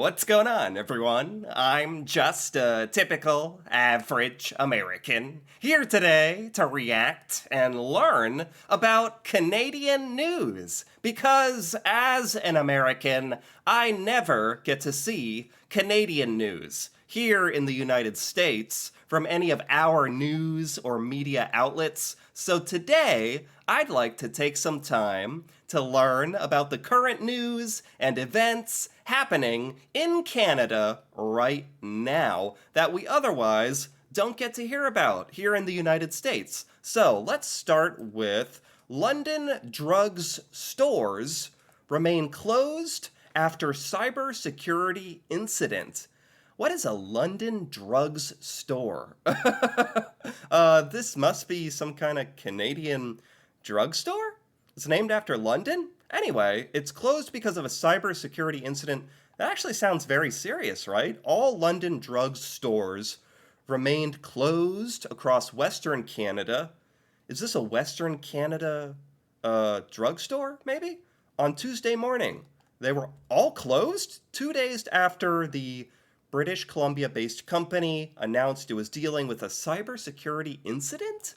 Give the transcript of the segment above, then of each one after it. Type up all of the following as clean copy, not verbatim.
What's going on, everyone? I'm just a typical, average American here today to react and learn about Canadian news. Because as an American, I never get to see Canadian news here in the United States from any of our news or media outlets. So today, I'd like to take some time to learn about the current news and events happening in Canada right now that we otherwise don't get to hear about here in the United States. So let's start with London drugs stores remain closed after cybersecurity incident. What is a London drugs store? This must be some kind of Canadian drugstore? It's named after London? Anyway, it's closed because of a cybersecurity incident. That actually sounds very serious, right? All London drugs stores remained closed across Western Canada. Is this a Western Canada drugstore, maybe? On Tuesday morning. They were all closed 2 days after the British Columbia based company announced it was dealing with a cybersecurity incident?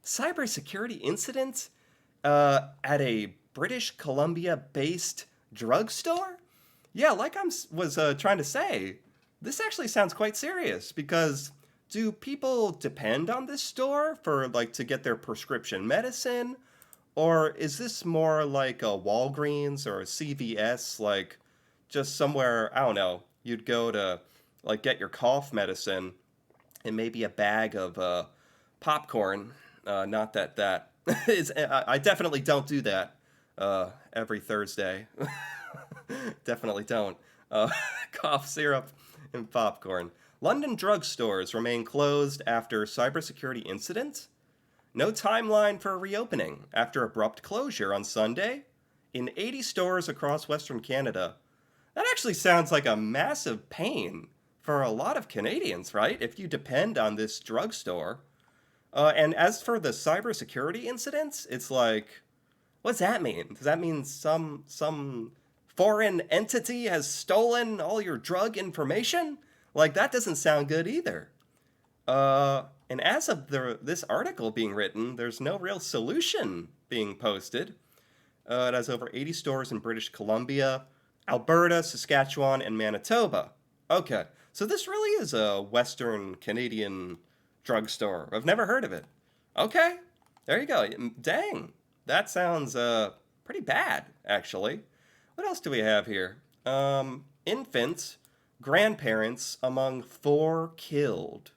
Cybersecurity incident at a British Columbia based drugstore? Yeah, like I was trying to say, this actually sounds quite serious because do people depend on this store for like to get their prescription medicine? Or is this more like a Walgreens or a CVS, like just somewhere, I don't know, you'd go to like get your cough medicine and maybe a bag of popcorn. Not that that is, I definitely don't do that every Thursday. Definitely don't. Uh, Cough syrup and popcorn. London drugstores remain closed after cybersecurity incident. No timeline for reopening after abrupt closure on Sunday in 80 stores across Western Canada. That actually sounds like a massive pain for a lot of Canadians, right? If you depend on this drugstore. And as for the cybersecurity incidents, it's like, what's that mean? Does that mean some foreign entity has stolen all your drug information? Like that doesn't sound good either. And as of this article being written, there's no real solution being posted. It has over 80 stores in British Columbia, Alberta, Saskatchewan, and Manitoba. Okay, so this really is a Western Canadian drugstore. I've never heard of it. Okay, there you go. Dang, that sounds pretty bad, actually. What else do we have here? Infants, grandparents among four killed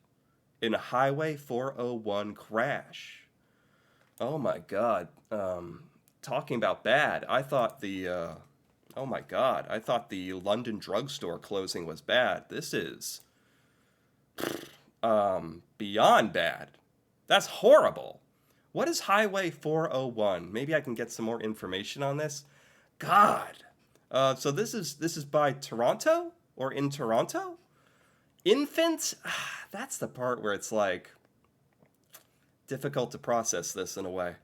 in a Highway 401 crash. Oh my God. Talking about bad, I thought oh my God, I thought the London drugstore closing was bad. This is beyond bad. That's horrible. What is Highway 401? Maybe I can get some more information on this. God. So this is by Toronto or in Toronto? Infant? That's the part where it's like difficult to process this in a way.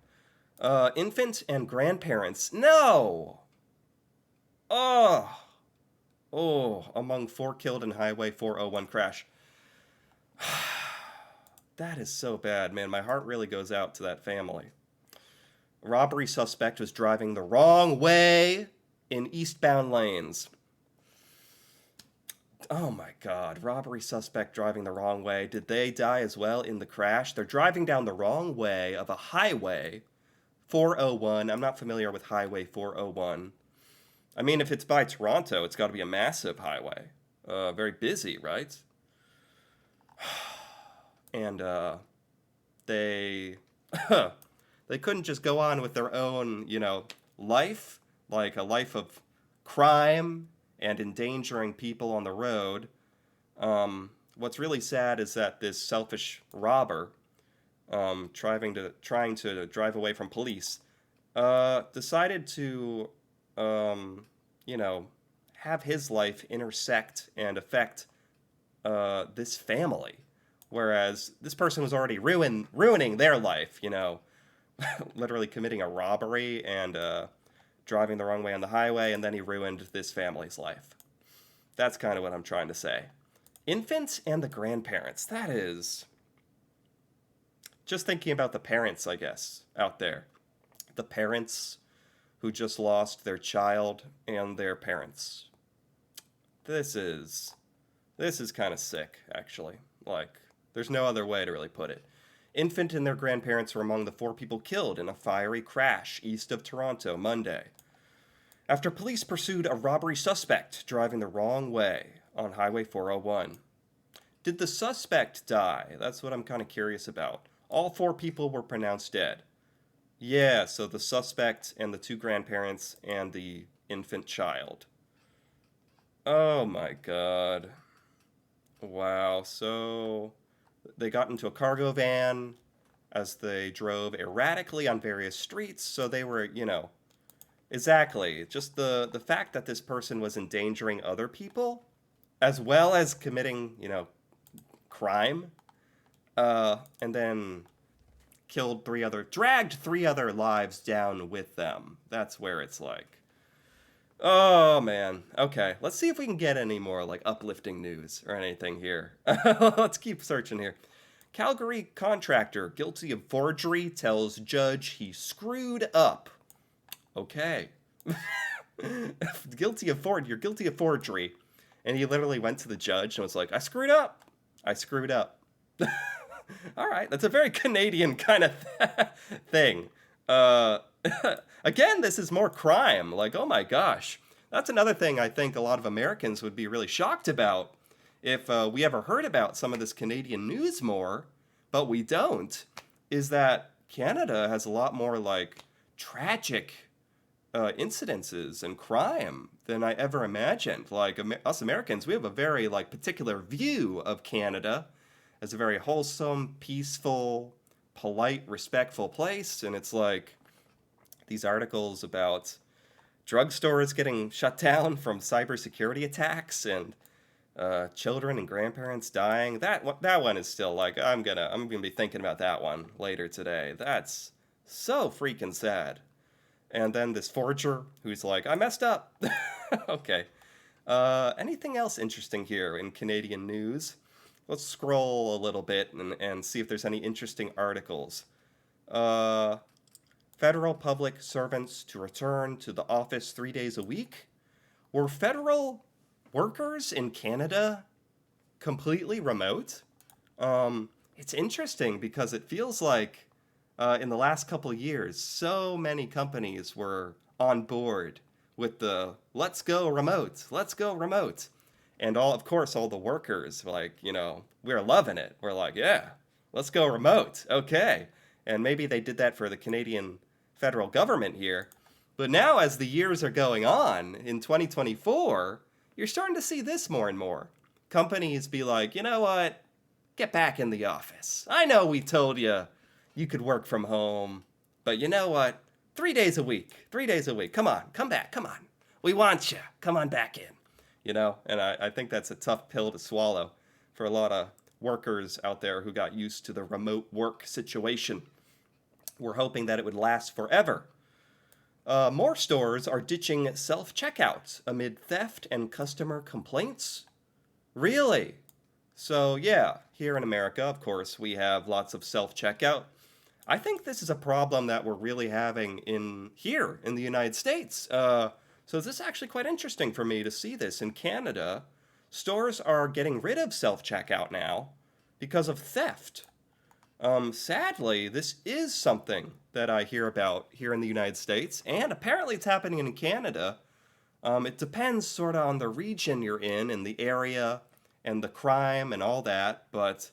Infant and grandparents. No. Oh. Oh, among four killed in Highway 401 crash. That is so bad, man. My heart really goes out to that family. Robbery suspect was driving the wrong way in eastbound lanes. Oh my God, robbery suspect driving the wrong way. Did they die as well in the crash? They're driving down the wrong way of a highway 401. I'm not familiar with Highway 401. I mean, if it's by Toronto, it's got to be a massive highway. Very busy, right? And they they couldn't just go on with their own, life, like a life of crime and endangering people on the road. What's really sad is that this selfish robber, trying to drive away from police, decided to, you know, have his life intersect and affect this family, whereas this person was already ruining their life. Literally committing a robbery and driving the wrong way on the highway, and then he ruined this family's life. That's kind of what I'm trying to say. Infants and the grandparents. That is just thinking about the parents, I guess, out there. The parents who just lost their child and their parents. This is this is kind of sick, actually. Like, there's no other way to really put it. Infant and their grandparents were among the 4 people killed in a fiery crash east of Toronto Monday, after police pursued a robbery suspect driving the wrong way on Highway 401. Did the suspect die? That's what I'm kind of curious about. All 4 people were pronounced dead. Yeah, so the suspect and the 2 grandparents and the infant child. Oh my god. Wow. So they got into a cargo van as they drove erratically on various streets, so they were, exactly. Just the fact that this person was endangering other people as well as committing, crime, and then dragged 3 other lives down with them. That's where it's like, oh man. Okay, let's see if we can get any more like uplifting news or anything here. Let's keep searching here. Calgary contractor guilty of forgery tells judge he screwed up. Okay. You're guilty of forgery. And he literally went to the judge and was like, I screwed up. I screwed up. All right, that's a very Canadian kind of thing. Uh, Again, this is more crime. Like, oh my gosh. That's another thing I think a lot of Americans would be really shocked about if we ever heard about some of this Canadian news more, but we don't, is that Canada has a lot more, like, tragic incidences and crime than I ever imagined. Like, us Americans, we have a very, like, particular view of Canada as a very wholesome, peaceful, polite, respectful place. And it's like these articles about drugstores getting shut down from cybersecurity attacks and children and grandparents dying. That one is still like I'm gonna be thinking about that one later today. That's so freaking sad. And then this forger who's like, I messed up. Okay. Anything else interesting here in Canadian news? Let's scroll a little bit and see if there's any interesting articles. Federal public servants to return to the office 3 days a week. Were federal workers in Canada completely remote? It's interesting because it feels like in the last couple of years, so many companies were on board with the let's go remote, let's go remote. And of course, all the workers were like, we're loving it. We're like, yeah, let's go remote. Okay. And maybe they did that for the Canadian federal government here. But now, as the years are going on in 2024, you're starting to see this more and more. Companies be like, you know what? Get back in the office. I know we told you could work from home, but you know what? 3 days a week. 3 days a week. Come on. Come back. Come on. We want you. Come on back in. And I think that's a tough pill to swallow for a lot of workers out there who got used to the remote work situation. We're hoping that it would last forever. More stores are ditching self-checkouts amid theft and customer complaints. Really? So yeah, here in America, of course, we have lots of self-checkout. I think this is a problem that we're really having here in the United States. So this is actually quite interesting for me to see this. In Canada, stores are getting rid of self-checkout now because of theft. Sadly, this is something that I hear about here in the United States, and apparently it's happening in Canada. It depends sort of on the region you're in and the area and the crime and all that, but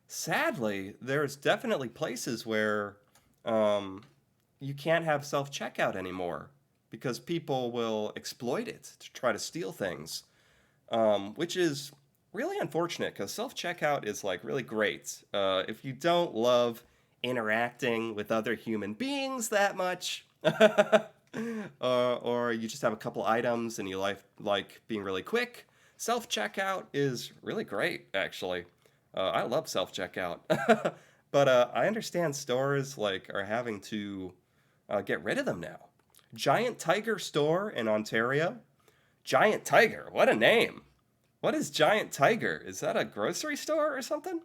sadly, there's definitely places where you can't have self-checkout anymore because people will exploit it to try to steal things, which is really unfortunate because self-checkout is like really great. If you don't love interacting with other human beings that much, or you just have a couple items and you like being really quick, self-checkout is really great, actually. I love self-checkout. But I understand stores are having to get rid of them now. Giant Tiger store in Ontario. Giant Tiger, what a name. What is Giant Tiger? Is that a grocery store or something?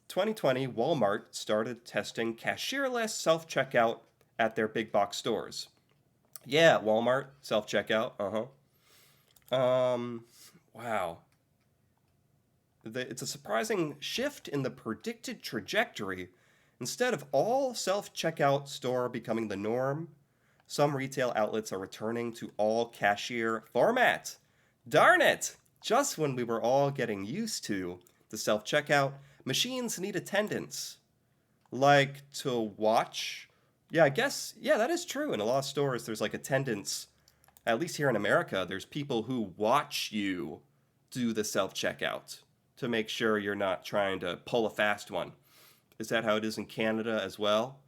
2020, Walmart started testing cashierless self checkout at their big box stores. Yeah, Walmart, self checkout. Um, wow. It's a surprising shift in the predicted trajectory. Instead of all self checkout store becoming the norm, some retail outlets are returning to all cashier format. Darn it! Just when we were all getting used to the self checkout, machines need attendants. Like to watch. Yeah, I guess, yeah, that is true. In a lot of stores, there's like attendants. At least here in America, there's people who watch you do the self checkout to make sure you're not trying to pull a fast one. Is that how it is in Canada as well?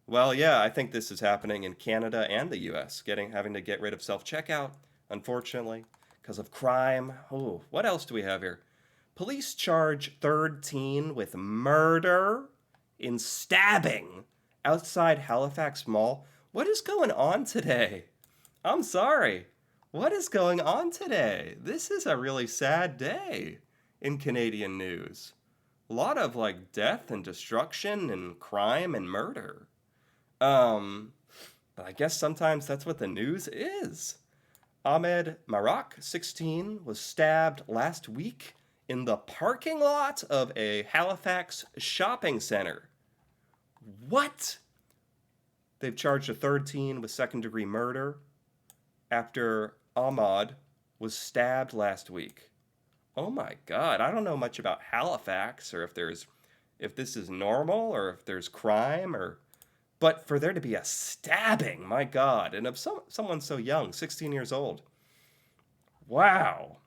Well, yeah, I think this is happening in Canada and the US, having to get rid of self-checkout, unfortunately, because of crime. Oh, what else do we have here? Police charge third teen with murder in stabbing outside Halifax Mall. What is going on today? I'm sorry. What is going on today? This is a really sad day in Canadian news. A lot of like death and destruction and crime and murder. Um, but I guess sometimes that's what the news is. Ahmed Marak, 16, was stabbed last week in the parking lot of a Halifax shopping center. What? They've charged a third teen with second-degree murder after Ahmad was stabbed last week. Oh my God, I don't know much about Halifax or if this is normal or if there's crime or but for there to be a stabbing, my God, and of someone so young, 16 years old. Wow.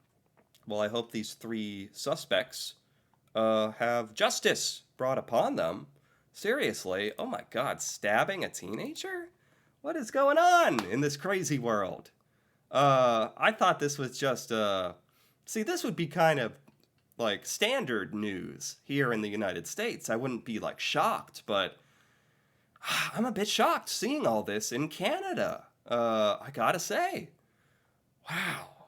Well, I hope these three suspects have justice brought upon them. Seriously, oh my God, stabbing a teenager? What is going on in this crazy world? I thought this was just, see, this would be kind of like standard news here in the United States. I wouldn't be like shocked, but I'm a bit shocked seeing all this in Canada. I gotta say. Wow.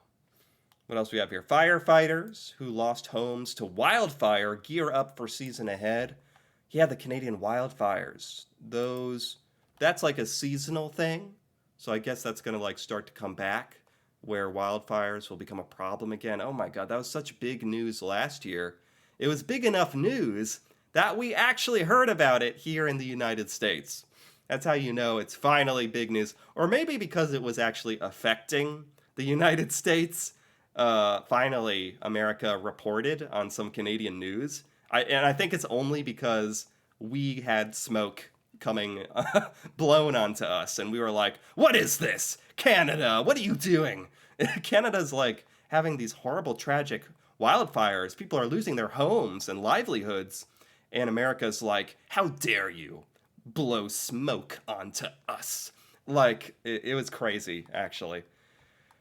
What else we have here? Firefighters who lost homes to wildfire gear up for season ahead. Yeah, the Canadian wildfires. That's like a seasonal thing. So I guess that's gonna like start to come back where wildfires will become a problem again. Oh my God, that was such big news last year. It was big enough news that we actually heard about it here in the United States. That's how you know it's finally big news. Or maybe because it was actually affecting the United States. Finally, America reported on some Canadian news. And I think it's only because we had smoke coming blown onto us. And we were like, what is this? Canada, what are you doing? Canada's like having these horrible, tragic wildfires. People are losing their homes and livelihoods. And America's like, how dare you blow smoke onto us? Like, it was crazy, actually.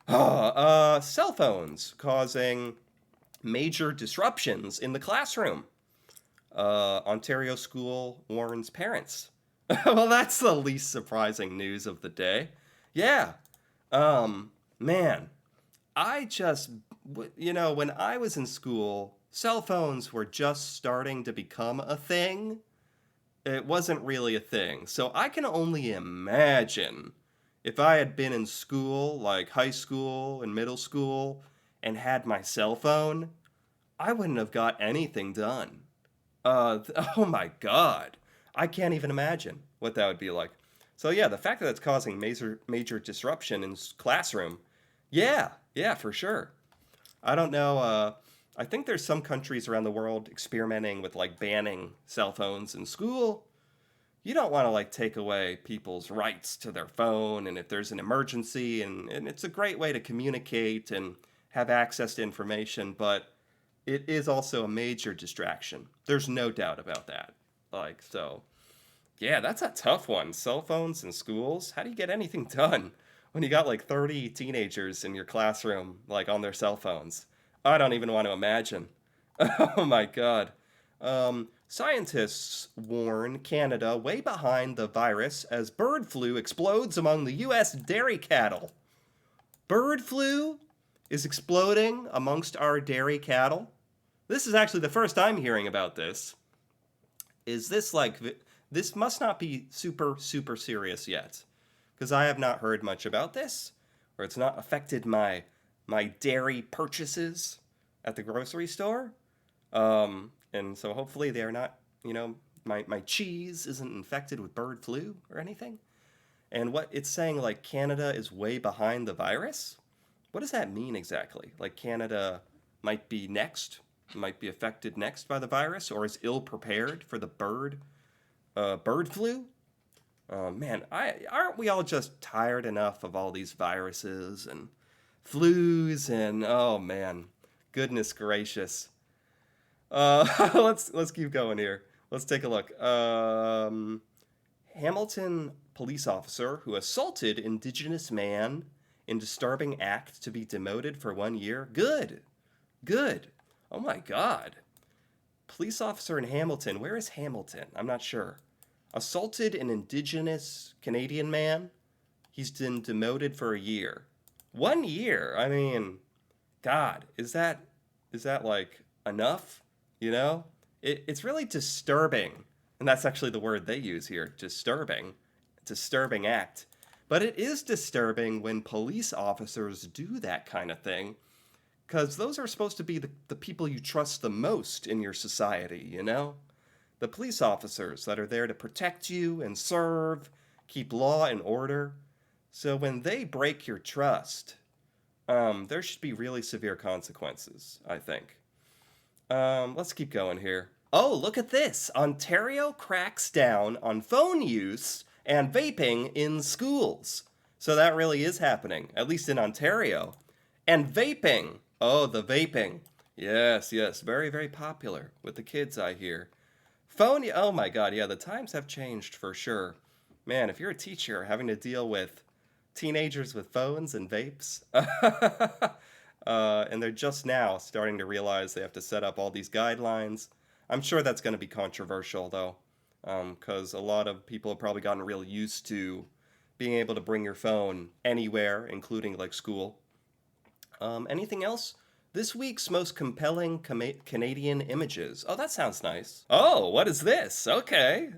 Cell phones causing major disruptions in the classroom. Ontario school warns parents. Well, that's the least surprising news of the day. Yeah. Man, when I was in school, cell phones were just starting to become a thing. It wasn't really a thing. So I can only imagine if I had been in school, like high school and middle school, and had my cell phone, I wouldn't have got anything done. Oh my God. I can't even imagine what that would be like. So yeah, the fact that it's causing major disruption in classroom, yeah, for sure. I don't know. I think there's some countries around the world experimenting with like banning cell phones in school. You don't want to like take away people's rights to their phone, and if there's an emergency, and it's a great way to communicate and have access to information, but it is also a major distraction. There's no doubt about that. Like, so, yeah, that's a tough one. Cell phones in schools. How do you get anything done when you got like 30 teenagers in your classroom, like on their cell phones? I don't even want to imagine. Oh my God. Scientists warn Canada way behind the virus as bird flu explodes among the U.S. dairy cattle. Bird flu? is exploding amongst our dairy cattle. This is actually the first I'm hearing about this. Is this like, this must not be super, super serious yet, because I have not heard much about this, or it's not affected my dairy purchases at the grocery store. And so hopefully they're not, my cheese isn't infected with bird flu or anything. And what it's saying, like Canada is way behind the virus. What does that mean exactly? Like Canada might be next, might be affected next by the virus, or is ill prepared for the bird flu? Man, aren't we all just tired enough of all these viruses and flus and oh man, goodness gracious. Let's keep going here. Let's take a look. Hamilton police officer who assaulted Indigenous man in disturbing act to be demoted for 1 year. Good, good. Oh my God. Police officer in Hamilton. Where is Hamilton? I'm not sure. Assaulted an Indigenous Canadian man. He's been demoted for 1 year. 1 year. I mean, God, is that like enough? It's really disturbing, and that's actually the word they use here. Disturbing act. But it is disturbing when police officers do that kind of thing, because those are supposed to be the people you trust the most in your society, The police officers that are there to protect you and serve, keep law and order. So when they break your trust, there should be really severe consequences, I think. Let's keep going here. Oh, look at this. Ontario cracks down on phone use and vaping in schools. So that really is happening, at least in Ontario. And vaping. Oh, the vaping. Yes, very, very popular with the kids, I hear. Phone, oh my God, yeah, the times have changed for sure. Man, if you're a teacher having to deal with teenagers with phones and vapes, and they're just now starting to realize they have to set up all these guidelines. I'm sure that's going to be controversial, though, because a lot of people have probably gotten real used to being able to bring your phone anywhere, including like school. Anything else? This week's most compelling Canadian images. Oh, that sounds nice. Oh, what is this? Okay.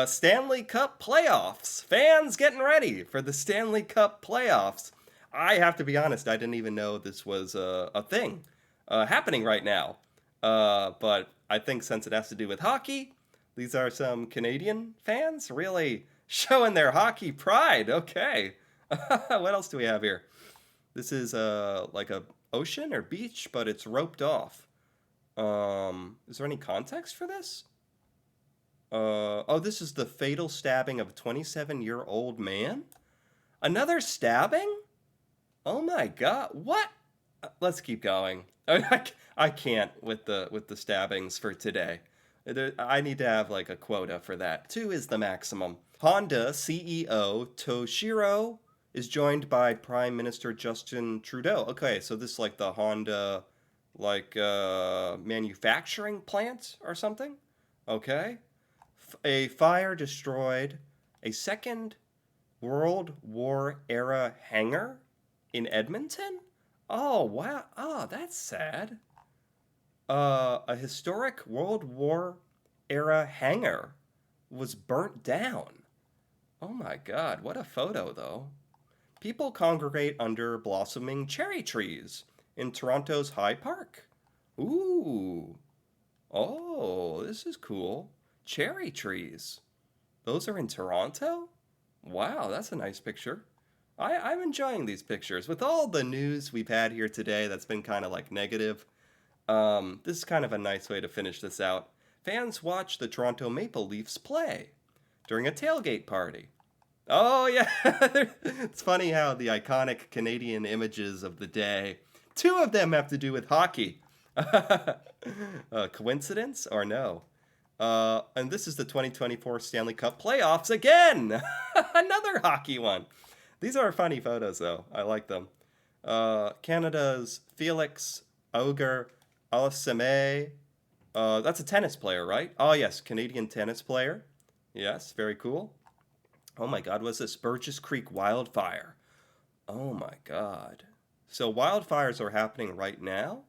Stanley Cup playoffs. Fans getting ready for the Stanley Cup playoffs. I have to be honest, I didn't even know this was a thing happening right now. But I think since it has to do with hockey, these are some Canadian fans really showing their hockey pride. Okay. What else do we have here? This is like a ocean or beach, but it's roped off. Is there any context for this? Oh, this is the fatal stabbing of a 27-year-old man? Another stabbing? Oh my God! What? Let's keep going. I can't with the stabbings for today. I need to have like a quota for that. 2 is the maximum. Honda CEO Toshiro is joined by Prime Minister Justin Trudeau. Okay, so this is like the Honda manufacturing plant or something. Okay. A fire destroyed a Second World War era hangar in Edmonton? Oh, wow. Oh, that's sad. A historic World War era hangar was burnt down. Oh my God, what a photo, though. People congregate under blossoming cherry trees in Toronto's High Park. Ooh. Oh, this is cool. Cherry trees. Those are in Toronto? Wow, that's a nice picture. I'm enjoying these pictures. With all the news we've had here today that's been kind of like negative, this is kind of a nice way to finish this out. Fans watch the Toronto Maple Leafs play during a tailgate party. Oh, yeah. It's funny how the iconic Canadian images of the day, 2 of them have to do with hockey. Coincidence or no? And this is the 2024 Stanley Cup playoffs again. Another hockey one. These are funny photos, though. I like them. Canada's Felix Auger Aliassime. That's a tennis player, right? Oh, yes. Canadian tennis player. Yes, very cool. Oh, my God. What's this? Burgess Creek wildfire. Oh, my God. So wildfires are happening right now?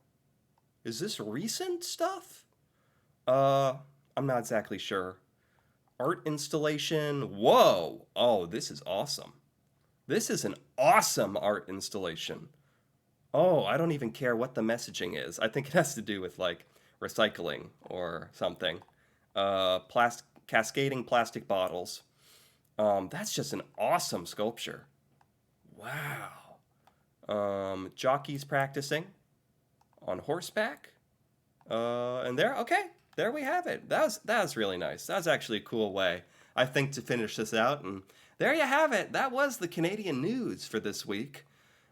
Is this recent stuff? Uh, I'm not exactly sure. Art installation. Whoa! Oh, this is awesome. This is an awesome art installation. Oh, I don't even care what the messaging is. I think it has to do with like recycling or something. Cascading plastic bottles. That's just an awesome sculpture. Wow. Jockeys practicing on horseback. And there, okay, there we have it. That was really nice. That was actually a cool way, I think, to finish this out. And there you have it. That was the Canadian news for this week.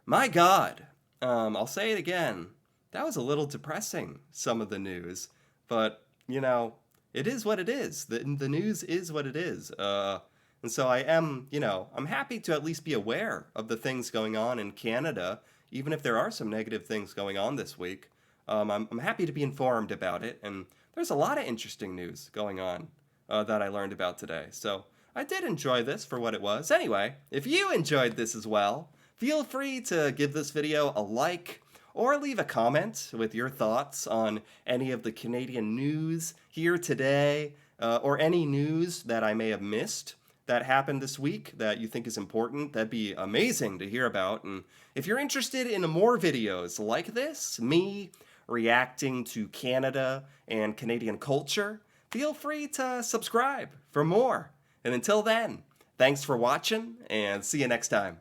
My God, I'll say it again. That was a little depressing, some of the news, but it is what it is. The news is what it is. And so I am, I'm happy to at least be aware of the things going on in Canada, even if there are some negative things going on this week. I'm happy to be informed about it, and there's a lot of interesting news going on that I learned about today. So I did enjoy this for what it was. Anyway, if you enjoyed this as well, feel free to give this video a like or leave a comment with your thoughts on any of the Canadian news here today, or any news that I may have missed that happened this week that you think is important. That'd be amazing to hear about. And if you're interested in more videos like this, me reacting to Canada and Canadian culture, feel free to subscribe for more. And until then, thanks for watching, and see you next time.